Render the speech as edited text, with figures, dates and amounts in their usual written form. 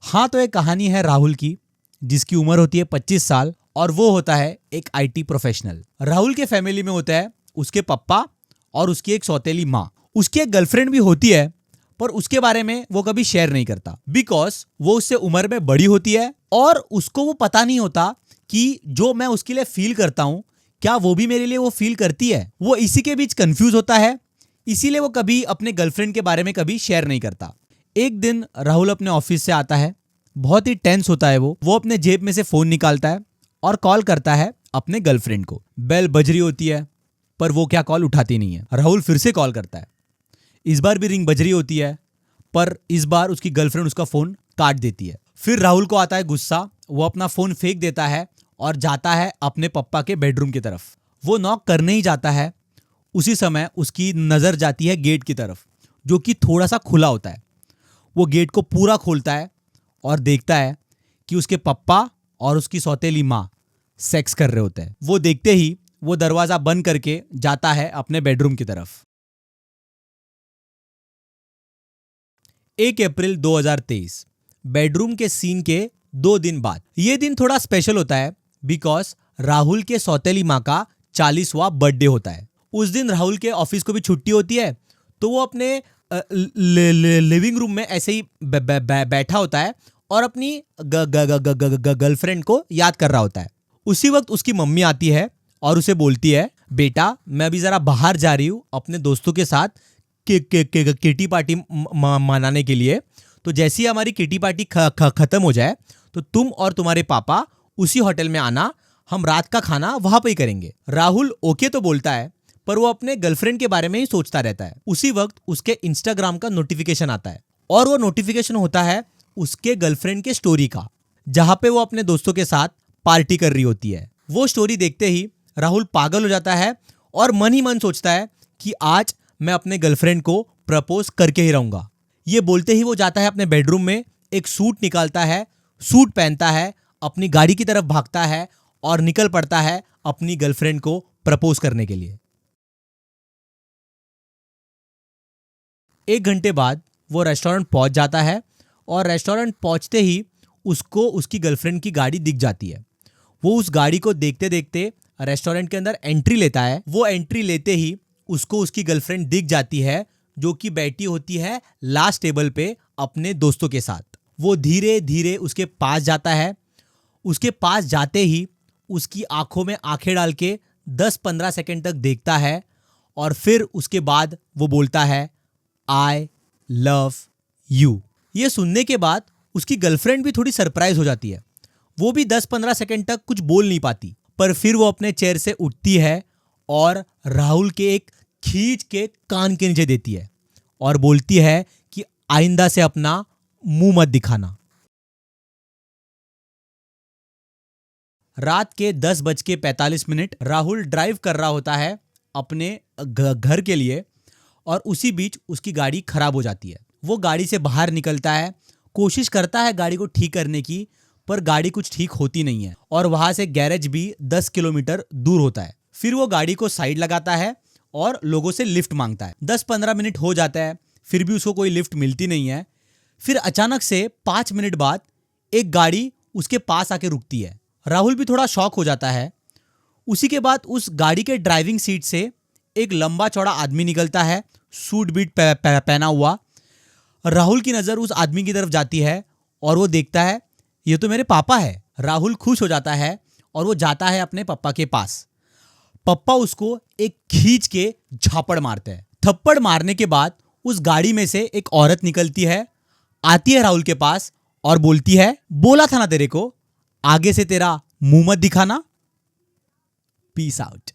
हाँ, तो एक कहानी है राहुल की, जिसकी उम्र होती है 25 साल और वो होता है एक आईटी प्रोफेशनल। राहुल के फैमिली में होता है उसके पापा और उसकी एक सौतेली माँ। उसकी एक गर्लफ्रेंड भी होती है, पर उसके बारे में वो कभी शेयर नहीं करता, बिकॉज वो उससे उम्र में बड़ी होती है और उसको वो पता नहीं होता कि जो मैं उसके लिए फील करता हूं, क्या वो भी मेरे लिए वो फील करती है। वो इसी के बीच कंफ्यूज होता है, इसीलिए वो कभी अपने गर्लफ्रेंड के बारे में कभी शेयर नहीं करता। एक दिन राहुल अपने ऑफिस से आता है, बहुत ही टेंस होता है। वो अपने जेब में से फोन निकालता है और कॉल करता है अपने गर्लफ्रेंड को। बेल बज रही होती है, पर वो क्या कॉल उठाती नहीं है। राहुल फिर से कॉल करता है, इस बार भी रिंग बज रही होती है, पर इस बार उसकी गर्लफ्रेंड उसका फोन काट देती है। फिर राहुल को आता है गुस्सा, वो अपना फोन फेंक देता है और जाता है अपने पप्पा के बेडरूम की तरफ। वो नॉक करने ही जाता है, उसी समय उसकी नजर जाती है गेट की तरफ, जो कि थोड़ा सा खुला होता है। वो गेट को पूरा खोलता है और देखता है कि उसके पप्पा और उसकी सौतेली माँ सेक्स कर रहे होते हैं। वो देखते ही वो दरवाजा बंद करके जाता है अपने बेडरूम की तरफ। 1 अप्रैल 2023, बेडरूम के सीन के 2 दिन बाद। ये दिन थोड़ा स्पेशल होता है, बिकॉज राहुल के सौतेली माँ का 40वां बर्थडे होता है। उस दिन राहुल के ऑफिस को भी छुट्टी होती है, तो वो अपने लिविंग रूम में ऐसे ही बैठा होता है और अपनी गर्लफ्रेंड को याद कर रहा होता है। उसी वक्त उसकी मम्मी आती है और उसे बोलती है, बेटा मैं अभी जरा बाहर जा रही हूँ अपने दोस्तों के साथ किटी पार्टी मनाने के लिए। तो जैसे ही हमारी किटी पार्टी खत्म हो जाए तो तुम और तुम्हारे पापा उसी होटल में आना, हम रात का खाना वहां पे ही करेंगे। राहुल ओके तो बोलता है, पर वो अपने गर्लफ्रेंड के बारे में ही सोचता रहता है। उसी वक्त उसके इंस्टाग्राम का नोटिफिकेशन आता है और वो नोटिफिकेशन होता है उसके गर्लफ्रेंड के स्टोरी का, जहां पे वो अपने दोस्तों के साथ पार्टी कर रही होती है। वो स्टोरी देखते ही राहुल पागल हो जाता है और मन ही मन सोचता है कि आज मैं अपने गर्लफ्रेंड को प्रपोज करके ही रहूंगा। ये बोलते ही वो जाता है अपने बेडरूम में, एक सूट निकालता है, सूट पहनता है, अपनी गाड़ी की तरफ भागता है और निकल पड़ता है अपनी गर्लफ्रेंड को प्रपोज करने के लिए। 1 घंटे बाद वो रेस्टोरेंट पहुंच जाता है और रेस्टोरेंट पहुंचते ही उसको उसकी गर्लफ्रेंड की गाड़ी दिख जाती है। वो उस गाड़ी को देखते देखते रेस्टोरेंट के अंदर एंट्री लेता है। वो एंट्री लेते ही उसको उसकी गर्लफ्रेंड दिख जाती है, जो कि बैठी होती है लास्ट टेबल पे अपने दोस्तों के साथ। वो धीरे धीरे उसके पास जाता है। उसके पास जाते ही उसकी आंखों में आंखें डाल के 10-15 सेकंड तक देखता है और फिर उसके बाद वो बोलता है, आई लव यू। ये सुनने के बाद उसकी गर्लफ्रेंड भी थोड़ी सरप्राइज हो जाती है। वो भी 10-15 सेकंड तक कुछ बोल नहीं पाती, पर फिर वो अपने चेयर से उठती है और राहुल के एक खींच के कान के नीचे देती है और बोलती है कि आइंदा से अपना मुंह मत दिखाना। रात के 10:45 राहुल ड्राइव कर रहा होता है अपने घर के लिए और उसी बीच उसकी गाड़ी खराब हो जाती है। वो गाड़ी से बाहर निकलता है, कोशिश करता है गाड़ी को ठीक करने की, पर गाड़ी कुछ ठीक होती नहीं है और वहां से गैरेज भी 10 किलोमीटर दूर होता है। फिर वो गाड़ी को साइड लगाता है और लोगों से लिफ्ट मांगता है। 10-15 मिनट हो जाता है, फिर भी उसको कोई लिफ्ट मिलती नहीं है। फिर अचानक से 5 मिनट बाद एक गाड़ी उसके पास आके रुकती है। राहुल भी थोड़ा शॉक हो जाता है। उसी के बाद उस गाड़ी के ड्राइविंग सीट से एक लंबा चौड़ा आदमी निकलता है, सूट बीट पहना हुआ। राहुल की नजर उस आदमी की तरफ जाती है और वो देखता है, ये तो मेरे पापा है। राहुल खुश हो जाता है और वो जाता है अपने पापा के पास। पप्पा उसको एक खींच के झापड़ मारते हैं। थप्पड़ मारने के बाद उस गाड़ी में से एक औरत निकलती है, आती है राहुल के पास और बोलती है, बोला था ना तेरे को, आगे से तेरा मुंह मत दिखाना। Peace out.